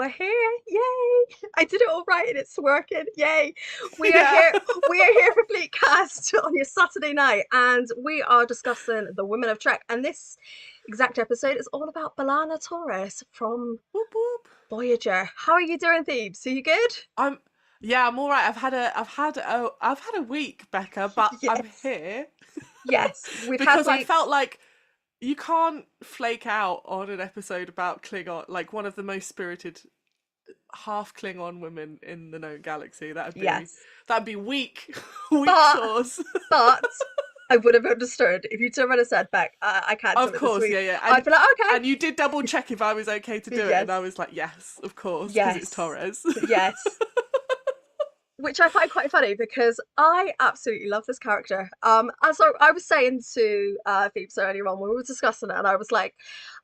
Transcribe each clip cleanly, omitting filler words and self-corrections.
here. Yay! I did it all right and it's working. Yay! We are Yeah. here. We are here for Fleetcast on your Saturday night, and we are discussing the Women of Trek. And this exact episode is all about B'Elanna Torres from Whoop whoop. Voyager. How are you doing, Phoebes? Are you good? I'm yeah, I'm all right. I've had a week, Becca, but I'm Yes. here Yes. We've had because I weeks. felt like you can't flake out on an episode about Klingon, like one of the most spirited half Klingon women in the known galaxy. Yes. That'd be weak, weak But sauce. but I would have understood if you turned around and said, "Beck, I can't do Of it this course, week." yeah, yeah, I'd be like, "Okay." and you did double check if I was okay to do it, and I Yes. was like, yes, of course, because it's Yes. Torres. Yes. Which I find quite funny because I absolutely love this character. And so I was saying to Phoebes earlier on when we were discussing it, and I was like,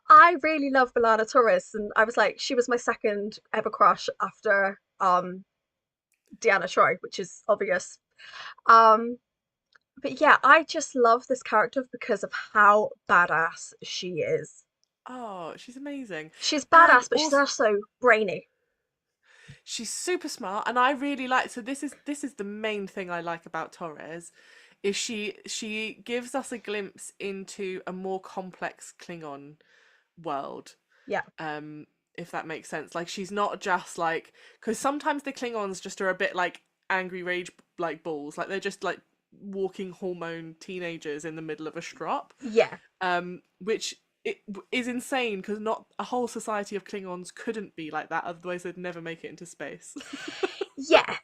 I really love B'Elanna Torres, and I was like, she was my second ever crush after Deanna Troi, which is obvious. Um, but yeah, I just love this character because of how badass she is. Oh, she's amazing, She's and badass, but she's also also brainy. she's super smart, and I really like. So this is the main thing I like about Torres, is she gives us a glimpse into a more complex Klingon world. Yeah, If that makes sense. Like she's not just like, because sometimes the Klingons just are a bit like angry rage like balls, like they're just like walking hormone teenagers in the middle of a strop, yeah, which it is insane because not a whole society of Klingons couldn't be like that, otherwise they'd never make it into space. yeah,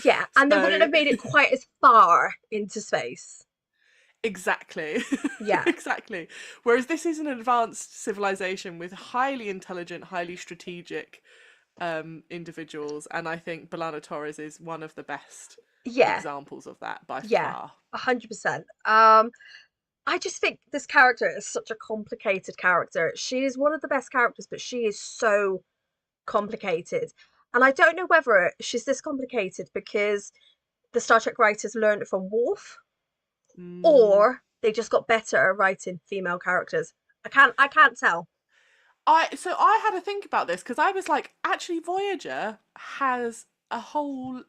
yeah. And they wouldn't So have made it quite as far into space. exactly. Yeah, Exactly. Whereas this is an advanced civilization with highly intelligent, highly strategic individuals, and I think B'Elanna Torres is one of the best yeah, examples of that by yeah, far. 100%. I just think this character is such a complicated character. She is one of the best characters, but she is so complicated. And I don't know whether she's this complicated because the Star Trek writers learned it from Worf, Mm. or they just got better at writing female characters. I can't tell. I had to think about this because I was like, actually, Voyager has a whole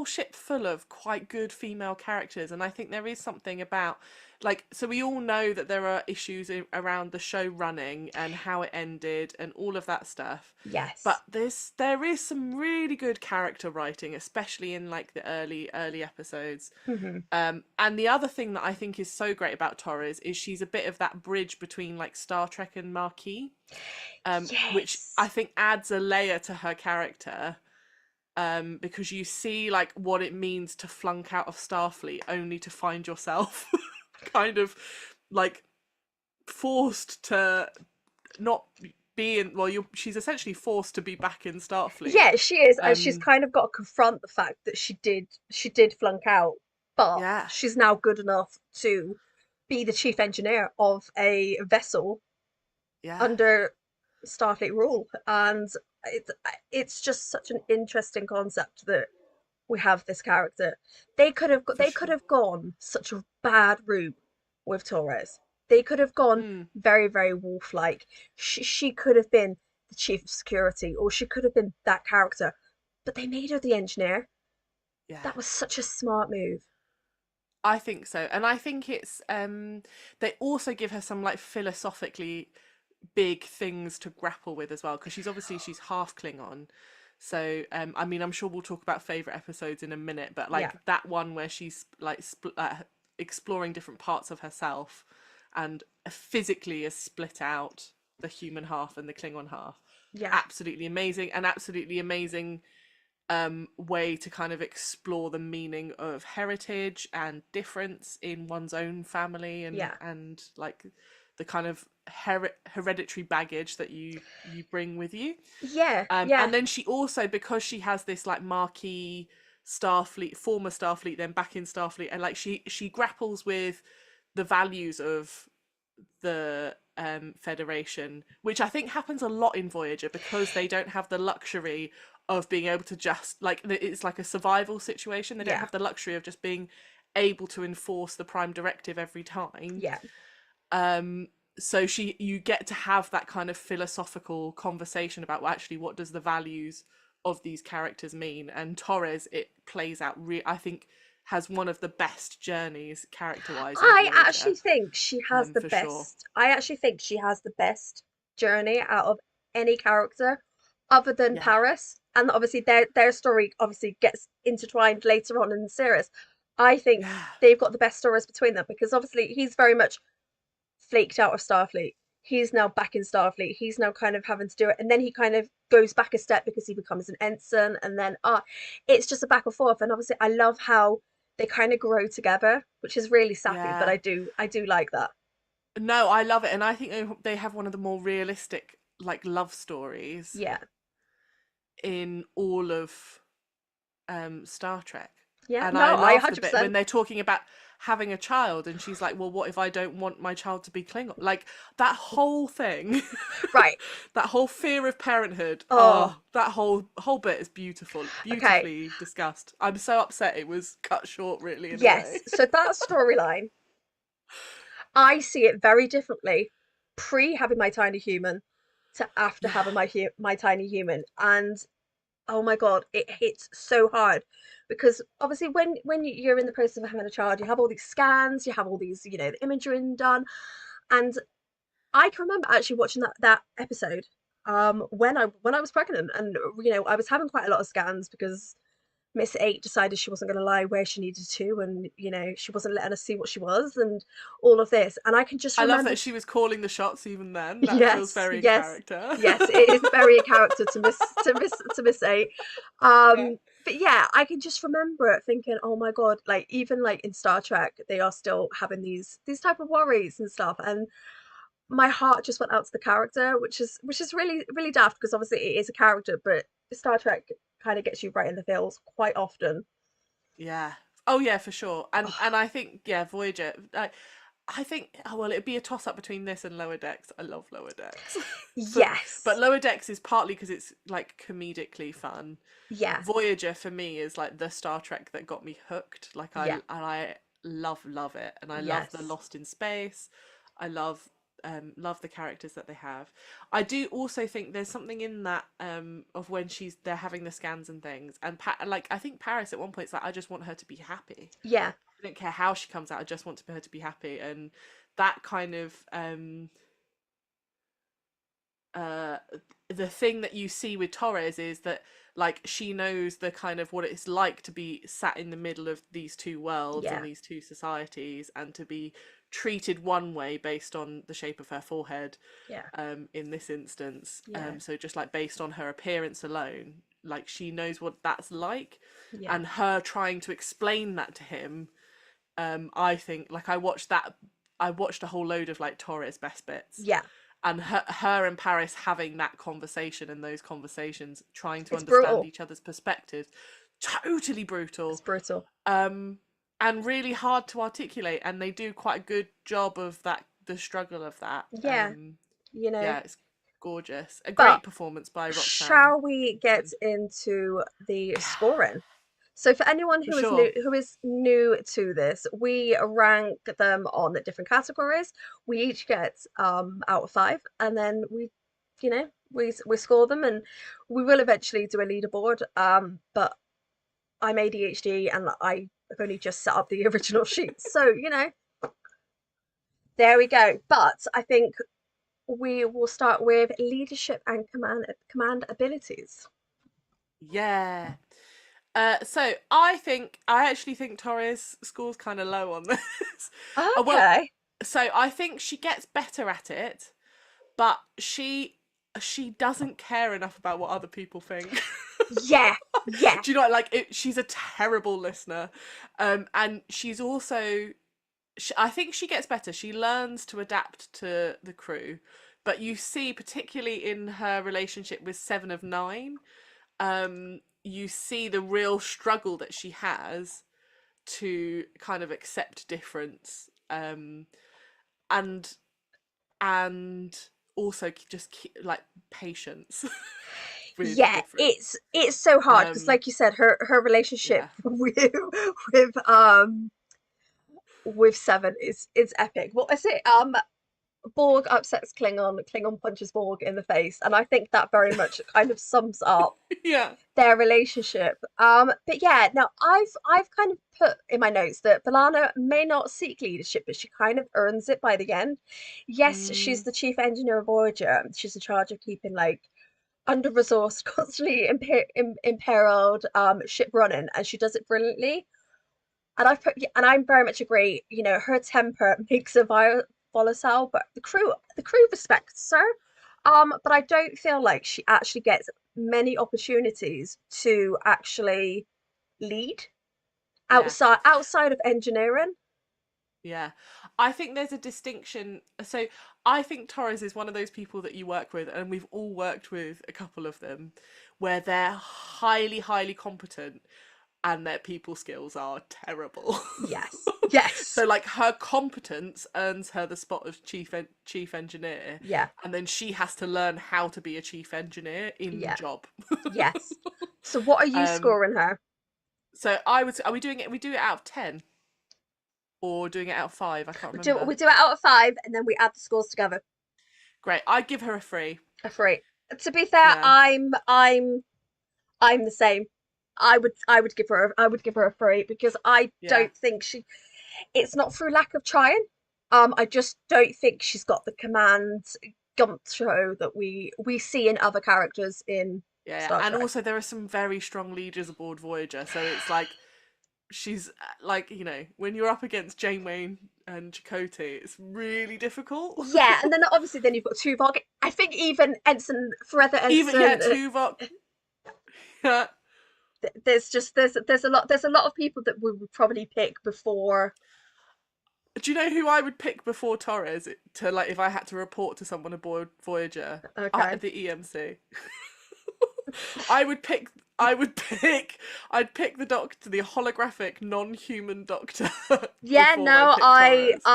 ship full of quite good female characters, and I think there is something about, like, so we all know that there are issues around the show running and how it ended and all of that stuff, Yes. but there is some really good character writing, especially in like the early episodes. Hmm. And the other thing that I think is so great about Torres is she's a bit of that bridge between like Star Trek and Marquis, which Yes. I think adds a layer to her character, because you see like what it means to flunk out of Starfleet only to find yourself kind of like forced to not be in. Well, she's essentially forced to be back in Starfleet. Yeah, she is, and she's Um, kind of got to confront the fact that she did flunk out, but yeah, she's now good enough to be the chief engineer of a vessel yeah, under Starfleet rule, and it's it's just such an interesting concept that we have this character. for They could sure. have gone such a bad route with Torres. They could have gone Mm, very wolf like. She could have been the chief of security, or she could have been that character, but they made her the engineer. yeah. That was such a smart move. I think so. And I think it's they also give her some like philosophically big things to grapple with as well, because she's half Klingon. So I mean, I'm sure we'll talk about favorite episodes in a minute, but Yeah, like that one where she's like exploring different parts of herself and physically is split out the human half and the Klingon half. yeah, Absolutely amazing, and absolutely amazing way to kind of explore the meaning of heritage and difference in one's own family, yeah, and like the kind of hereditary baggage that you bring with you. yeah, yeah, And then she also, because she has this like marquee Starfleet, former Starfleet, then back in Starfleet, and like she grapples with the values of the Federation, which I think happens a lot in Voyager because they don't have the luxury of being able to just like, it's like a survival situation. They don't yeah, have the luxury of just being able to enforce the Prime Directive every time. yeah, Um, so you get to have that kind of philosophical conversation about, well, actually, what does the values of these characters mean? And Torres, it plays out I think has one of the best journeys character wise in I Voyager, actually think she has the for sure. best. I actually think she has the best journey out of any character other than Yeah. Paris. And obviously their story obviously gets intertwined later on in the series. I think Yeah. they've got the best stories between them because obviously he's very much flaked out of Starfleet. He's now back in Starfleet. He's now kind of having to do it, and then he kind of goes back a step because he becomes an ensign, and then it's just a back and forth. And obviously, I love how they kind of grow together, which is really sappy, but Yeah. I do like that. No, I love it, and I think they have one of the more realistic like love stories Yeah, in all of Star Trek. yeah. And I No, I laugh the bit when 100%. they're talking about having a child, and she's like, "Well, what if I don't want my child to be Klingon?" Like that whole thing, Right. that whole fear of parenthood. Oh, Oh, that whole bit is beautiful, okay. beautifully discussed. I'm so upset it was cut short, really, in a Yes. way. So that storyline, I see it very differently pre having my tiny human to after Yeah, having my tiny human, and oh my God, it hits so hard because obviously when you're in the process of having a child, you have all these scans, you have all these, the imaging done. And I can remember actually watching that episode when I was pregnant, and I was having quite a lot of scans because Miss Eight decided she wasn't going to lie where she needed to, and she wasn't letting us see what she was, and all of this. And I can just I love remember, that she was calling the shots even then. That feels yes, very in yes, character. yes, it is very a character to miss Eight. Yeah, But yeah, I can just remember it thinking, oh my God, like even like in Star Trek, they are still having these type of worries and stuff, and my heart just went out to the character, which is really really daft because obviously it is a character, but Star Trek kind of gets you right in the feels quite often. yeah. Oh yeah, for sure. And I think yeah, Voyager. I think oh well, it'd be a toss up between this and Lower Decks. I love Lower Decks, but Yes, Lower Decks is partly because it's like comedically fun. yeah, Voyager for me is like the Star Trek that got me hooked. Like yeah, I love it, and I love the yes, Lost in Space. I love the characters that they have. I do also think there's something in that of when they're having the scans and things, and like I think Paris at one point is like I just want her to be happy. yeah, I don't care how she comes out. I just want her to be happy, and that kind of uh, the thing that you see with Torres is that like she knows the kind of what it's like to be sat in the middle of these two worlds and yeah, these two societies, and to be treated one way based on the shape of her forehead yeah, in this instance, yeah, so just like based on her appearance alone, like she knows what that's like, yeah, and her trying to explain that to him. I think like I watched a whole load of like Torres best bits, yeah. and her and Paris having that conversation, and those conversations trying to It's understand brutal. each other's perspectives, totally It's brutal, brutal. um and really hard to articulate, and they do quite a good job of that, the struggle of that. Yeah, you know. Yeah, it's gorgeous, a But great performance by Roxanne. shall we get Um, into the yeah, scoring? So for anyone for who is new sure. to this, we rank them on the different categories. We each get out of five, and then we score them, and we will eventually do a leaderboard. But I'm ADHD, and I have only just set up the original sheet, so there we go. But I think we will start with leadership and command abilities. Yeah. So I actually think Torres scores kind of low on this. Well, Okay. so I think she gets better at it, but she doesn't care enough about what other people think. Yeah. Yeah. Do you know, like she's a terrible listener, and she's also I think she gets better. She learns to adapt to the crew, but you see, particularly in her relationship with Seven of Nine, you see the real struggle that she has to kind of accept difference, and and also just keep, like patience with Yeah, difference. it's so hard because, Um, like you said, her relationship yeah, with Seven is epic. What is it? Borg upsets Klingon, Klingon punches Borg in the face, and I think that very much kind of sums up Yeah. their relationship. But yeah, now I've kind of put in my notes that B'Elanna may not seek leadership, but she kind of earns it by the end. Yes, she's Mm, the chief engineer of Voyager. She's in charge of keeping like under-resourced, constantly imperiled ship running, and she does it brilliantly. And I very much agree. You know, her temper makes her volatile, but the crew respects her. But I don't feel like she actually gets many opportunities to actually lead yeah. outside of engineering. Yeah. I think there's a distinction. So I think Torres is one of those people that you work with, and we've all worked with a couple of them, where they're highly, highly competent and their people skills are terrible. Yes, yes, So like her competence earns her the spot of chief engineer, yeah, and then she has to learn how to be a chief engineer in yeah, job. yes. So what are you um scoring her? so I would, are we doing it, we do it out of 10 or doing it out of 5? I can't We do remember. we do it out of five, and then we add the scores together. Great. I'd give her a 3. A three. To be fair, Yeah. I'm the same. I would give her a three because I Yeah. don't think she. It's not through lack of trying. I just don't think she's got the command gumption that we see in other characters in Yeah, Star and Trek. also there are some very strong leaders aboard Voyager, so it's like she's like, you know, when you're up against Janeway and Chakotay, it's really difficult. Yeah, and then obviously then you've got Tuvok. I think even Ensign Forever Even yeah, Ensign. Tuvok. Yeah. There's a lot of people that we would probably pick before. Do you know who I would pick before Torres to, like, if I had to report to someone aboard Voyager? Okay. The EMC. I would pick. I would pick. I'd pick the Doctor, the holographic, non-human Doctor, Yeah, before I no, pick Torres.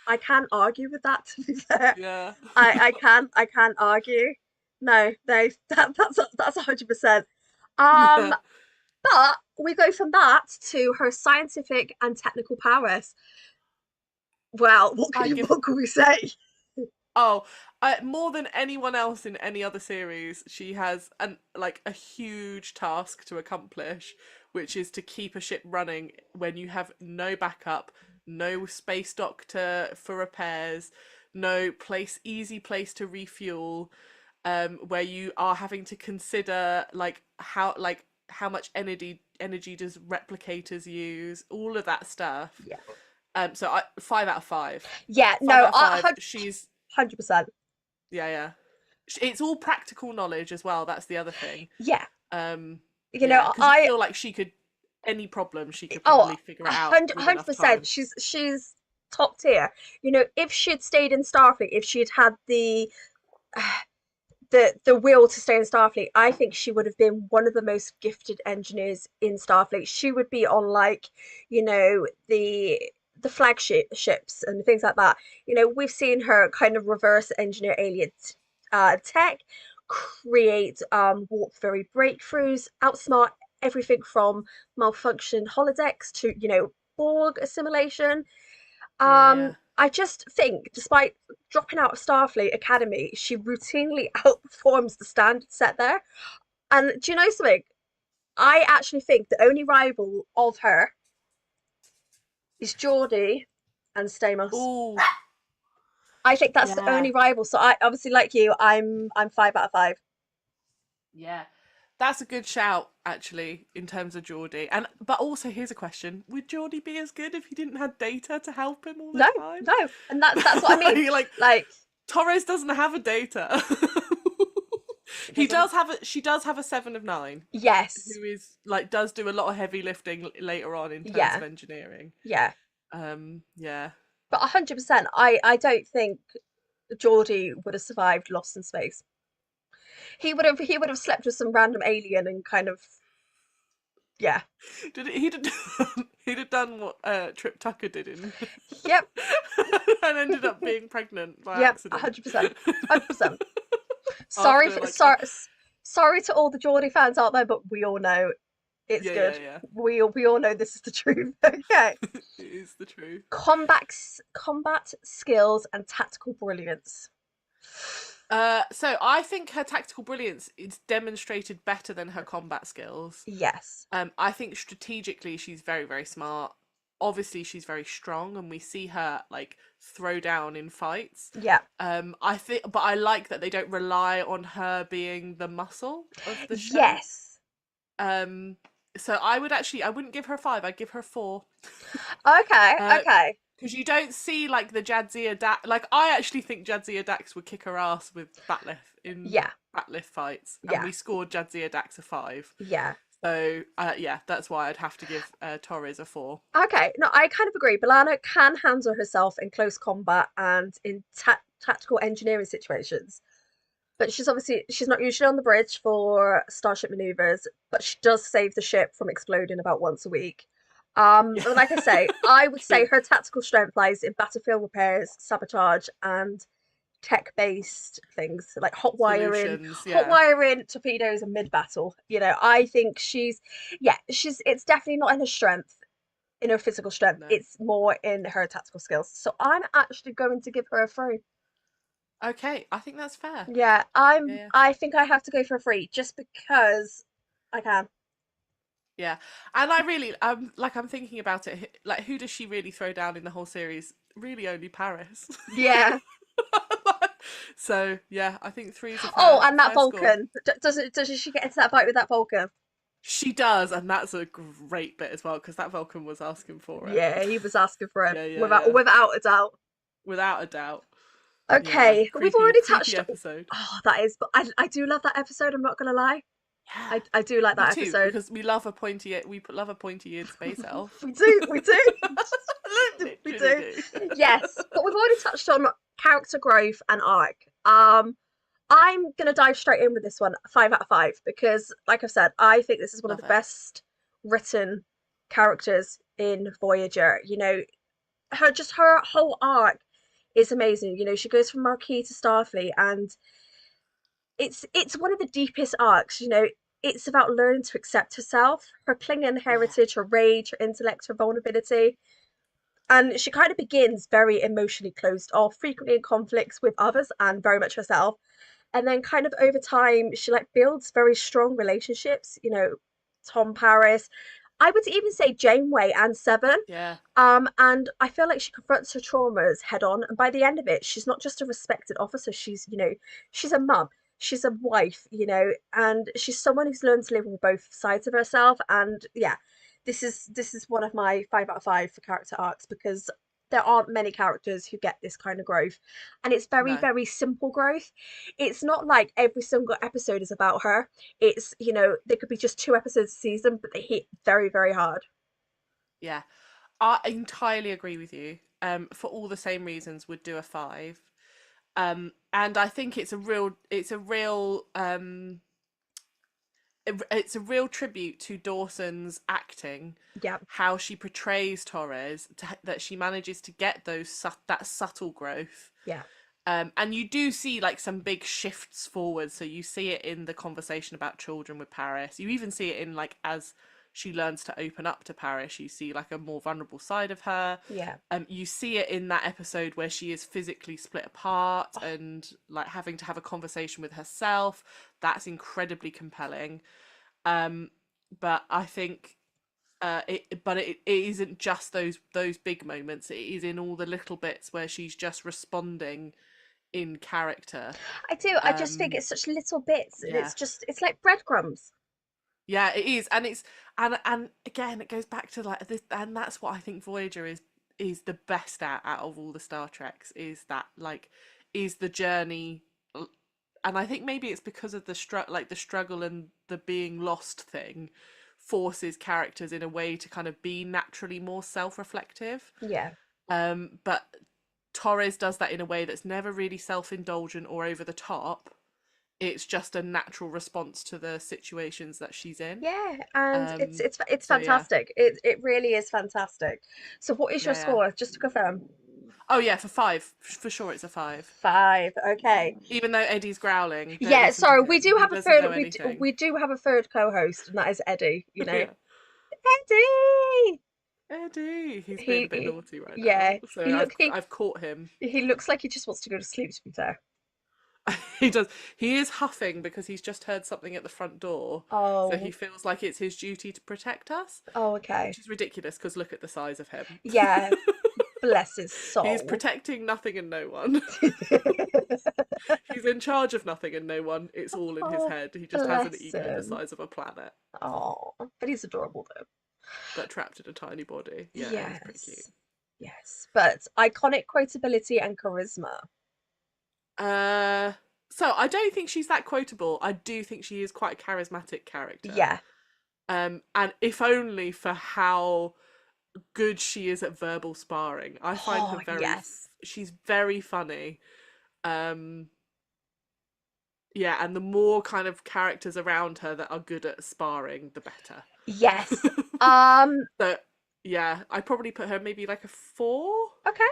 I can't argue with that, to be fair. Yeah. I can't argue. No, no, that's 100%. Um, Yeah. but we go from that to her scientific and technical prowess. Well, I give. what can we say? Oh, more than anyone else in any other series, she has a huge task to accomplish, which is to keep a ship running when you have no backup, no space doctor for repairs, no easy place to refuel, where you are having to consider how much energy does replicators use, all of that stuff. Yeah, So 5 out of 5. yeah, Five no, out of five. She's 100%. yeah, yeah. It's all practical knowledge as well. That's the other thing. Yeah, you Yeah, know, because you feel like she could, any problem she could oh, probably figure a it out hundred, with hundred enough percent. time. She's top tier. You know, if she had stayed in Starfleet, if she had had the will to stay in Starfleet, I think she would have been one of the most gifted engineers in Starfleet. She would be on like, you know, the flagship ships and things like that. You know, we've seen her kind of reverse engineer alien tech, create warp theory breakthroughs, outsmart everything from malfunction holodecks to, you know, Borg assimilation. Yeah, yeah. I just think, despite dropping out of Starfleet Academy, she routinely outperforms the standard set there. And do you know something? I actually think the only rival of her is Geordie and Stamos. Oh, I think that's the yeah, only rival. So I obviously, like you, I'm 5 out of 5. yeah. That's a good shout, actually, in terms of Geordie. And but also, here's a question: would Geordie be as good if he didn't have Data to help him all the No, time? no, and that's what I mean. Like Like Torres doesn't have a Data. she He doesn't. does have a. She does have a 7 of 9, Yes, who is like does do a lot of heavy lifting later on in terms yeah, of engineering. yeah. Yeah. But 100%, I don't think Geordie would have survived Lost in Space. He would have slept with some random alien and kind of yeah. He'd have he'd have done what Trip Tucker did in Yep, and ended up being pregnant by yep, accident. 100%, 100%. Sorry, After like sorry to all the Geordie fans out there, but we all know It's Yeah, yeah, good. yeah. We all know this is the truth. Okay. It is the truth. Combat skills and tactical brilliance. So I think her tactical brilliance is demonstrated better than her combat skills. Yes. I think strategically she's very, very smart. Obviously, she's very strong, and we see her like throw down in fights. Yeah. I think, but I like that they don't rely on her being the muscle of the show. Yes. Um, so I wouldn't give her a 5. I'd give her a 4. Okay. Uh, Okay. because you don't see like the Jadzia Dax. Like I actually think Jadzia Dax would kick her ass with Batleth in Yeah. Batleth fights, and Yeah. we scored Jadzia Dax a 5. Yeah. So yeah, that's why I'd have to give Torres a 4. Okay. No, I kind of agree. B'Elanna can handle herself in close combat and in tactical engineering situations. But she's not usually on the bridge for starship maneuvers, but she does save the ship from exploding about once a week. Yeah, But like I say, I would say true. her tactical strength lies in battlefield repairs, sabotage, and tech-based things like Solutions. hot Yeah, wiring torpedoes and mid-battle. I think yeah, it's definitely not in her strength, in her physical strength. no. It's more in her tactical skills. So I'm actually going to give her a 3. Okay, I think that's fair. Yeah, Yeah, yeah. I think I have to go for a 3 just because I can. Yeah. And I really like I'm thinking about it. Like, who does she really throw down in the whole series? Really, only Paris. Yeah. So yeah, I think 3 is a Oh, fair and that fair score. Vulcan. Does she get into that fight with that Vulcan? She does, and that's a great bit as well because that Vulcan was asking for it. Yeah, he was asking for it Yeah, yeah, without yeah. without a doubt. Without a doubt. Yeah, Okay, we've creepy, already creepy touched. episode. Oh, that is. But I do love that episode. I'm not gonna lie. Yeah, I do like me that too. episode. Because we love a pointy, love a pointy-eared space elf. We do. We do. We Literally do. do. Yes, but we've already touched on character growth and arc. I'm gonna dive straight in with this one, 5 out of 5, because, like I've said, I think this is one of Love the it. best written characters in Voyager. Her whole arc is amazing. She goes from Marquis to Starfleet, and it's one of the deepest arcs. It's about learning to accept herself, her Klingon Yeah. heritage, her rage, her intellect, her vulnerability. And she kind of begins very emotionally closed off, frequently in conflicts with others and very much herself. And then kind of over time, she like builds very strong relationships, Tom Paris. I would even say Janeway and Seven. Yeah. And I feel like she confronts her traumas head on. And by the end of it, she's not just a respected officer, she's a mum, she's a wife, and she's someone who's learned to live with both sides of herself. And yeah, this is one of my 5 out of 5 for character arcs, because there aren't many characters who get this kind of growth. And it's very, No. very simple growth. It's not like every single episode is about her. It's, there could be just 2 episodes a season, but they hit very, very hard. Yeah. I entirely agree with you. For all the same reasons, would do a 5. And I think it's a real tribute to Dawson's acting, Yeah. how she portrays Torres, that she manages to get that subtle growth. Yeah. And you do see like some big shifts forward. So you see it in the conversation about children with Paris. You even see it in like as she learns to open up to Paris. You see like a more vulnerable side of her. Yeah. You see it in that episode where she is physically split apart and like having to have a conversation with herself. That's incredibly compelling. But I think it isn't just those big moments. It is in all the little bits where she's just responding in character. I do. I just think Um, it's such little bits, and yeah, it's like breadcrumbs. yeah, it is, and and again, it goes back to like this, and that's what I think Voyager is the best at out of all the Star Treks, is that like is the journey. And I think maybe it's because of the struggle and the being lost thing forces characters in a way to kind of be naturally more self-reflective. Yeah. But Torres does that in a way that's never really self-indulgent or over the top. It's just a natural response to the situations that she's in. Yeah, and it's Um, it's it's so yeah, fantastic. It really is fantastic. So what is your yeah, yeah. score? Just to confirm. Oh yeah, for 5. For sure it's a 5. 5. Okay. Even though Eddie's growling, don't Yeah, listen to sorry, we him. do He have a doesn't third know anything. we do have a third co-host, and that is Eddie, you know. Yeah. Eddie! Eddie, he's being a He, bit naughty right now. yeah, So I've caught him. he looks like he just wants to go to sleep, to be fair. He does. He is huffing because he's just heard something at the front door. So he Oh, feels like it's his duty to protect us, oh, okay. which is ridiculous because look at the size of him. Yeah, bless his He's soul. protecting nothing and no one. He's in charge of nothing and no one. It's all in his Oh, head. He just has an bless ego the him. size of a planet, Oh, but he's adorable though. but trapped in a tiny body. Yeah, he's pretty cute. Yes, yes. But iconic quotability and charisma. Uh, so I don't think she's that quotable. I do think she is quite a charismatic character. Yeah. And if only for how good she is at verbal sparring. I find her Oh, very, yes. she's very funny. Um, yeah, and the more kind of characters around her that are good at sparring, the better. Yes. Um, So yeah, I'd probably put her maybe like a 4, okay.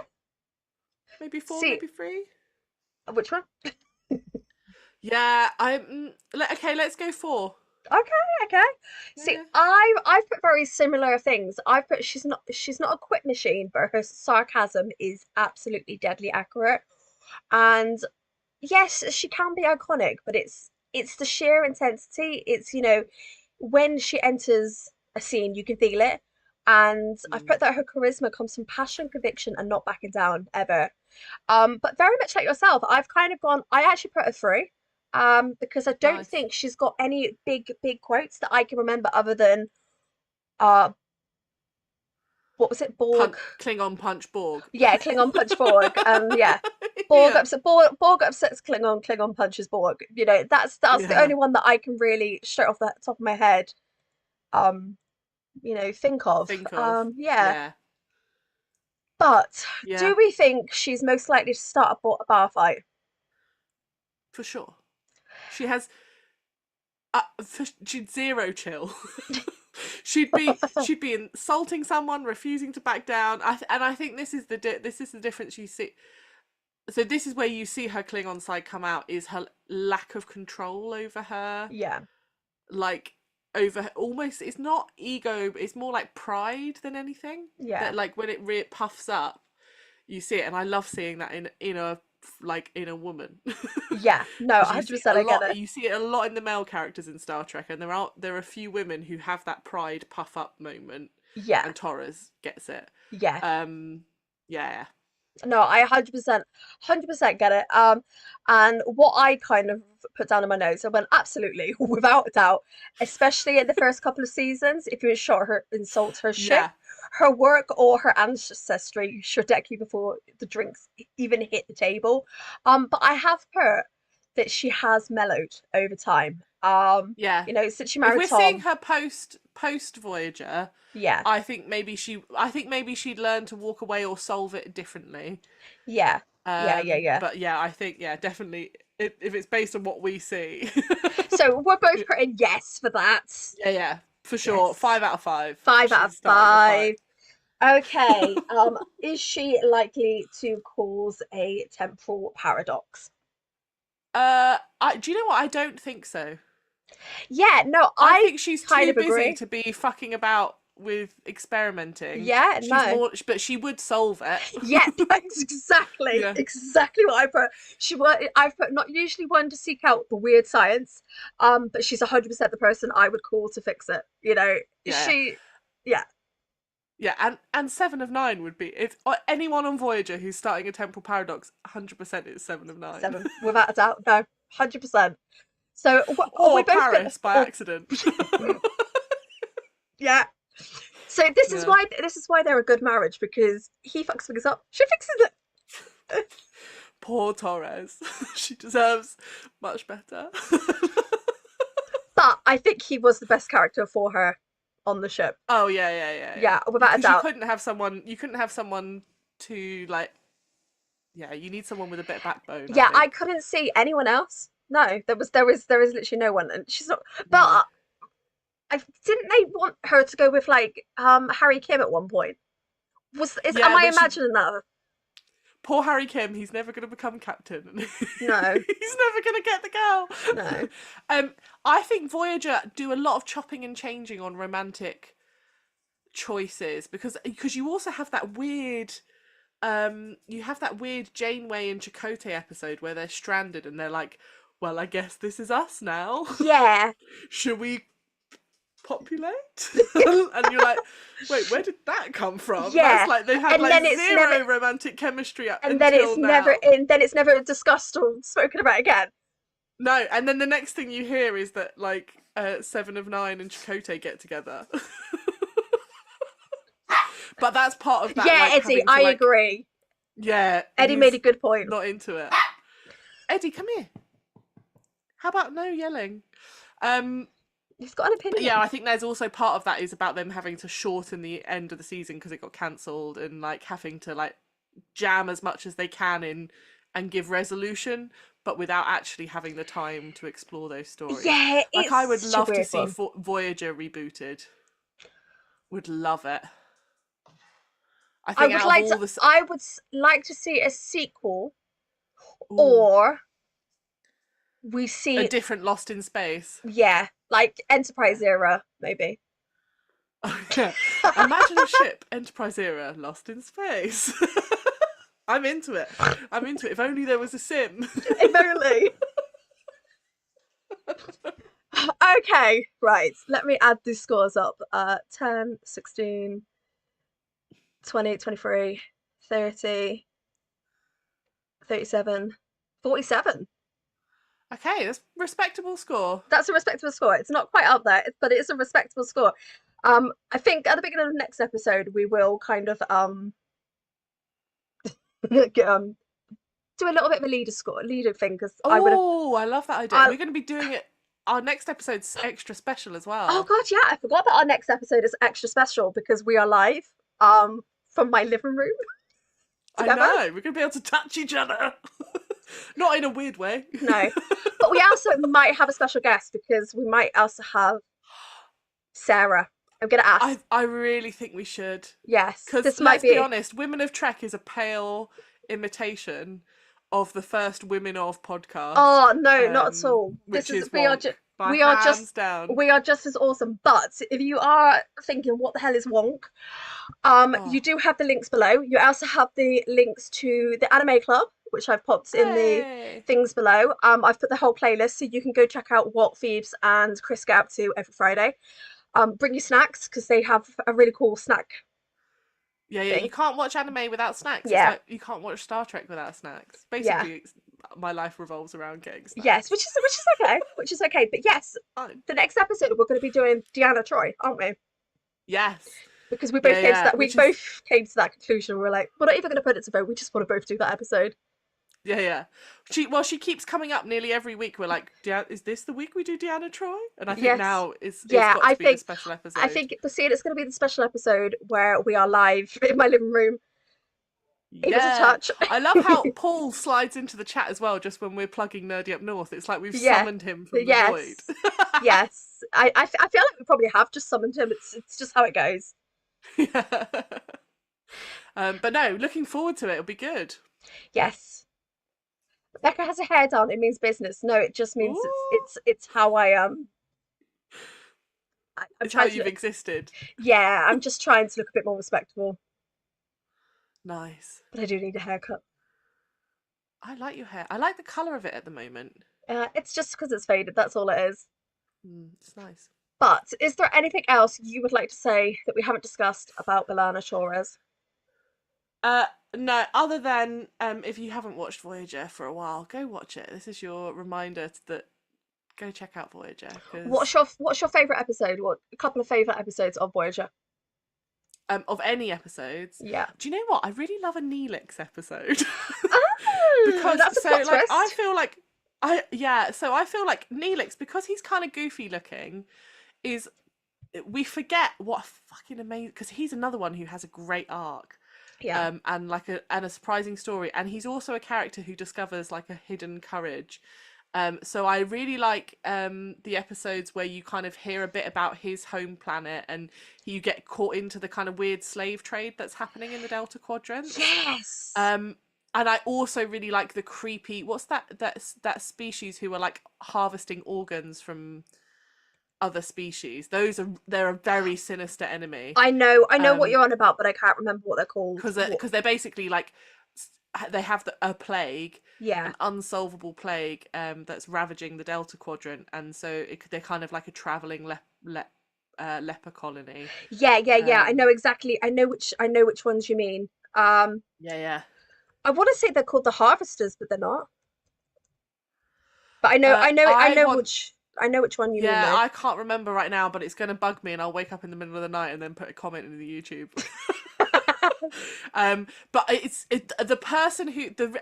maybe 4, See, maybe 3. which one? Yeah, okay. Let's go 4. Okay, okay. Yeah, See, yeah. I've put very similar things. I've put she's not a quip machine, but her sarcasm is absolutely deadly accurate. And yes, she can be iconic, but it's the sheer intensity. It's, you know, when she enters a scene, you can feel it. And I've Mm, put that her charisma comes from passion, conviction, and not backing down ever. But very much like yourself, I've kind of gone, I actually put her 3. Because I don't nice. think she's got any big quotes that I can remember other than uh what was it? Borg. Klingon punch Borg. Yeah, Klingon punch Borg. Yeah. Yeah, Borg upsets Klingon, Klingon punches Borg. You know, that's the yeah. only one that I can really straight off the top of my head um, you know, think of. Think of. Yeah. Yeah, But do yeah, we think she's most likely to start a bar fight? for sure. She has she'd zero chill. She'd be insulting someone, refusing to back down. And I think this is the difference you see. So this is where you see her Klingon side come out, is her lack of control over her, Yeah. like over almost, it's not ego, it's more like pride than anything. Yeah. That like when it puffs up, you see it, and I love seeing that in a like in a woman. Yeah. No, Because you see it 100% a I get lot, it. you see it a lot in the male characters in Star Trek, and there are a few women who have that pride puff up moment, Yeah. and Torres gets it. Yeah. Um, yeah, No, I 100% get it. And what I kind of put down in my notes, I went absolutely, without a doubt, especially in the first couple of seasons, if you insult her ship, yeah, her work, or her ancestry should deck you before the drinks even hit the table. But I have heard that she has mellowed over time. yeah. You know, since she If married we're seeing Tom. her post Voyager, Yeah, I think maybe she'd learn to walk away or solve it differently. yeah, yeah. But yeah, I think yeah, definitely. If it's based on what we see, So we're both putting yes for that. yeah, yeah, for sure. Yes. 5 out of 5. 5 out of She's starting a fight. 5. Okay. Is she likely to cause a temporal paradox? Do you know what? I don't think so. Yeah, no, I I think she's kind too of busy agree. to be fucking about with experimenting. Yeah, She's no. more, but she would solve it. Yeah, that's exactly Yeah, exactly what I put. I've put not usually one to seek out the weird science, but she's 100% the person I would call to fix it. You know, yeah, she, yeah, yeah. And 7 of 9 would be if anyone on Voyager who's starting a temporal paradox. 100% is 7 of 9, 7 without a doubt. No, 100%. So, or we or both put, Paris by or accident. yeah. So Yeah, this is why they're a good marriage, because he fucks things up, she fixes it. poor Torres. She deserves much better. But I think he was the best character for her on the ship. Oh yeah, yeah, yeah, yeah. Yeah, without a Because you doubt. couldn't have someone. You couldn't have someone to like. Yeah, you need someone with a bit of backbone, I Yeah, I think. couldn't see anyone else. No, there is literally no one, and she's not. No. But I didn't they want her to go with like Harry Kim at one point? Was is am Yeah, I but she imagining that? poor Harry Kim, he's never going to become captain. He's No, never going to get the girl. no. I think Voyager do a lot of chopping and changing on romantic choices because you also have that weird Janeway and Chakotay episode where they're stranded and they're like, well, I guess this is us now. Yeah, Should we populate? And you're like, wait, where did that come from? yeah. That's like they had And like then it's zero never, romantic chemistry up and then until it's never, now. and then it's never discussed or spoken about again. No, and then the next thing you hear is that like Seven of Nine and Chakotay get together. But that's part of that. Yeah, like, Eddie, having to, I like, agree. yeah, Eddie made a good point. not into it. Eddie, come here. How about no yelling? He's got an opinion. Yeah, I think there's also part of that is about them having to shorten the end of the season because it got cancelled and like having to like jam as much as they can in and give resolution, but without actually having the time to explore those stories. Yeah, like I would love to see one. Voyager rebooted. Would love it. I I think would like to see a sequel, Ooh. or we see a different Lost in Space. Yeah, like Enterprise era, maybe. Yeah. Imagine a ship, Enterprise era, Lost in Space. I'm into it. If only there was a sim. If only. Okay, right. Let me add these scores up. 10, 16, 20, 23, 30, 37, 47. Okay, that's a respectable score. That's a respectable score. It's not quite up there, but it is a respectable score. I think at the beginning of the next episode we will kind of do a little bit of a leader thing because I love that idea. We're going to be doing it. Our next episode's extra special as well. Oh god, yeah, I forgot that our next episode is extra special because we are live from my living room. Together. I know, we're going to be able to touch each other. Not in a weird way. No, but we also might have a special guest because we might also have Sarah. I'm going to ask. I really think we should. Yes, because let's be honest, Women of Trek is a pale imitation of the first Women of podcast. Oh no, not at all. We are just as awesome. But if you are thinking, what the hell is Wonk? You do have the links below. You also have the links to the Anime Club, which I've popped in the things below. I've put the whole playlist so you can go check out what Pheebs and Chris get up to every Friday. Bring your snacks because they have a really cool snack. Yeah, you can't watch anime without snacks. Yeah. It's like you can't watch Star Trek without snacks. Basically, my life revolves around getting snacks. Yes, which is okay. But yes, the next episode we're going to be doing Deanna Troi, aren't we? Yes. Because we both came to that conclusion. We're like, we're not even going to put it to vote. We just want to both do that episode. Yeah. She keeps coming up nearly every week. We're like, is this the week we do Deanna Troi? And I think now it's got to be the special episode. I think it's going to be the special episode where we are live in my living room. Able to touch. I love how Paul slides into the chat as well, just when we're plugging Nerdy Up North. It's like we've summoned him from the void. Yes. I feel like we probably have just summoned him. It's just how it goes. Yeah. But no, looking forward to it. It'll be good. Yes. Becca has a hair down. It means business. No, it just means it's how it's how you've existed. Yeah, I'm just trying to look a bit more respectable. Nice. But I do need a haircut. I like your hair. I like the colour of it at the moment. It's just because it's faded. That's all it is. It's nice. But is there anything else you would like to say that we haven't discussed about B'Elanna Torres? No, other than if you haven't watched Voyager for a while, go watch it. This is your reminder that go check out Voyager. What's your favourite episode? What a couple of favourite episodes of Voyager? Of any episodes? Yeah. Do you know what? I really love a Neelix episode. Oh, because that's a plot twist. I feel like Neelix, because he's kind of goofy looking, we forget what fucking amazing, because he's another one who has a great arc. Yeah. And a surprising story, and he's also a character who discovers like a hidden courage. So I really like the episodes where you kind of hear a bit about his home planet and you get caught into the kind of weird slave trade that's happening in the Delta Quadrant. Yes. And I also really like the creepy. What's that species who are like harvesting organs from other species? They're a very sinister enemy. I know what Um, you're on about, but I can't remember what they're called. because What? they're basically like they have a plague, Yeah, an unsolvable plague that's ravaging the Delta Quadrant, and so they're kind of like a traveling leper colony. yeah. I Um, know exactly. I know which ones you mean. yeah, yeah. I want to say they're called the Harvesters, but they're not. But I want. I know which one you mean Yeah, though. I can't remember right now, but it's gonna bug me, and I'll wake up in the middle of the night and then put a comment in the YouTube. But the person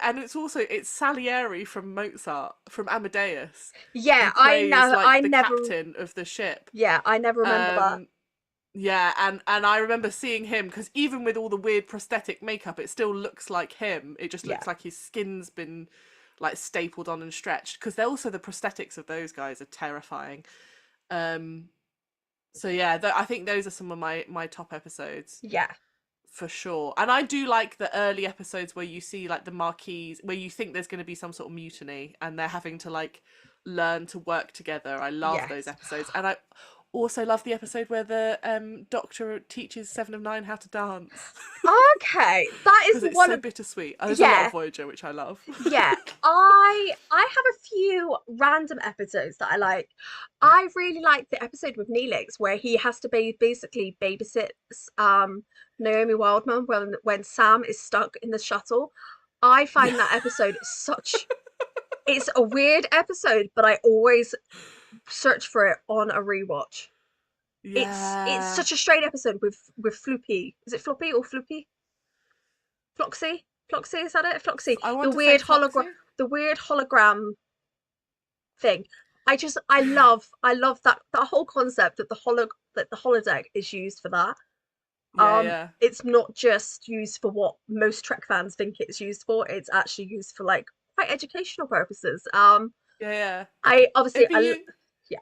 and it's Salieri from Mozart, from Amadeus, who Yeah, plays like I the never. captain of the ship. Yeah, I never remember that. Um, yeah, and I remember seeing him because even with all the weird prosthetic makeup, it still looks like him. It just Yeah, looks like his skin's been like stapled on and stretched. Because they're also the prosthetics of those guys are terrifying. Um, so yeah, I think those are some of my top episodes yeah, for sure. And I do like the early episodes where you see like the Marquis, where you think there's going to be some sort of mutiny, and they're having to like learn to work together. I love those yes. episodes, and I also love the episode where the doctor teaches Seven of Nine how to dance Okay, that is because it's one so of. bittersweet. There's a lot of Yeah, Voyager which I love. yeah. I have a few random episodes that I like. I really like the episode with Neelix where he has to basically babysit Naomi Wildman when Sam is stuck in the shuttle. I Yeah, find that episode such. It's a weird episode, but I always search for it on a rewatch. It's yeah. such a strange episode with Floopy. Is it Floppy or Floopy? Floxy? Floxy, is that it? Floxy. I want to say Floxy. The weird hologram thing. I love that whole concept that the holodeck is used for that. Yeah, yeah, It's not just used for what most Trek fans think it's used for. It's actually used for like quite educational purposes. yeah, yeah. I obviously It'd be you. yeah,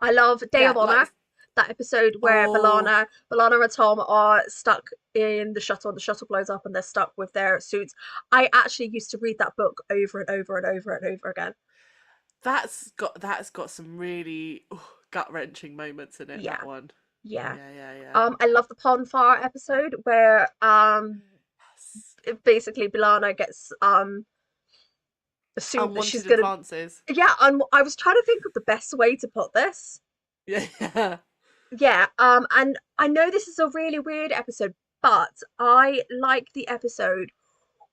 I love Day Yeah, of Honor. like That episode where oh B'Elanna and Tom are stuck in the shuttle, and the shuttle blows up, and they're stuck with their suits. I actually used to read that book over and over and over and over again. that's got some really gut wrenching moments in it. Yeah, That one. yeah. Yeah, yeah, yeah. I love the Pon Far episode where Yes. basically B'Elanna gets assumed that she's Unwanted gonna. advances. Yeah, I was trying to think of the best way to put this. Yeah, yeah. Yeah, and I know this is a really weird episode, but I like the episode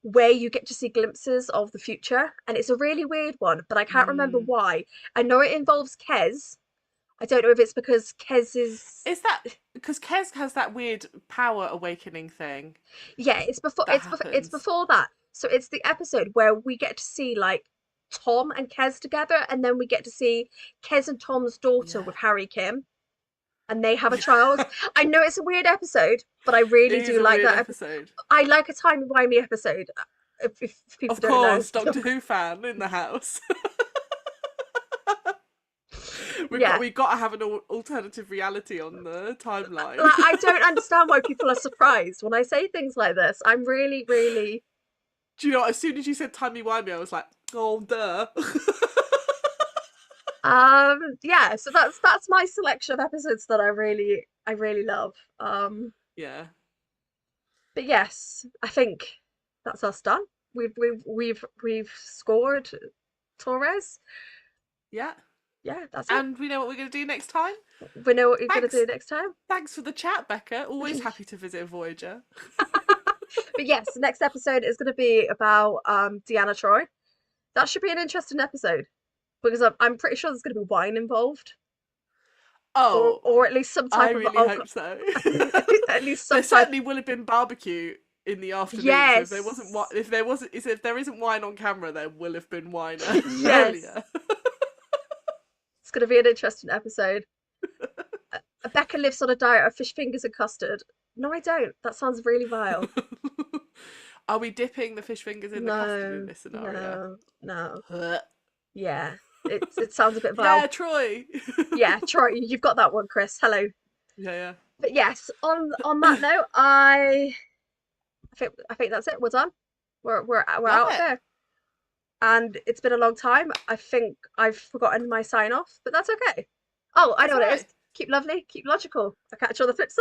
where you get to see glimpses of the future, and it's a really weird one, but I can't remember Mm. why. I know it involves Kez. I don't know if it's because Kez is. Is that because Kes has that weird power awakening thing Yeah, that it's happens? before that. So it's the episode where we get to see like Tom and Kez together, and then we get to see Kez and Tom's daughter Yeah. with Harry Kim, and they have a child. I know it's a weird episode, but I really It is do a like weird that. episode. I like a timey-wimey episode. If people Of don't know, course, Doctor Who fan in the house. yeah. We've got to have an alternative reality on the timeline. Like, I don't understand why people are surprised when I say things like this. I'm really, really. Do you know what? As soon as you said timey wimey, I was like, oh duh. Yeah, so that's my selection of episodes that I really love. Yeah. But yes, I think that's us done. We've scored Torres. Yeah. Yeah, that's it. And we know what we're going to do next time. We know what you're gonna Thanks. do next time. Thanks for the chat, Becca. Always happy to visit Voyager. But yes, the next episode is gonna be about Deanna Troy. That should be an interesting episode because I'm pretty sure there's gonna be wine involved, Oh, or at least some I type of really alcohol. hope so. At least There some type. certainly will have been barbecue in the afternoon. So Yes, if there isn't wine on camera, there will have been wine yes. earlier. It's gonna be an interesting episode. Becca lives on a diet of fish fingers and custard. No, I don't. That sounds really vile. Are we dipping the fish fingers in the custard in No, this scenario? no. Ugh. Yeah, it sounds a bit Yeah, vile. Troy. Yeah, Troy, you've got that one, Chris. Hello. Yeah, yeah. But yes, on that note, I think that's it. We're done. We're Love out of it. here. And it's been a long time. I think I've forgotten my sign off, but that's okay. Oh, I That's know all what it is. right. Keep lovely, keep logical. I'll catch you on the flip side.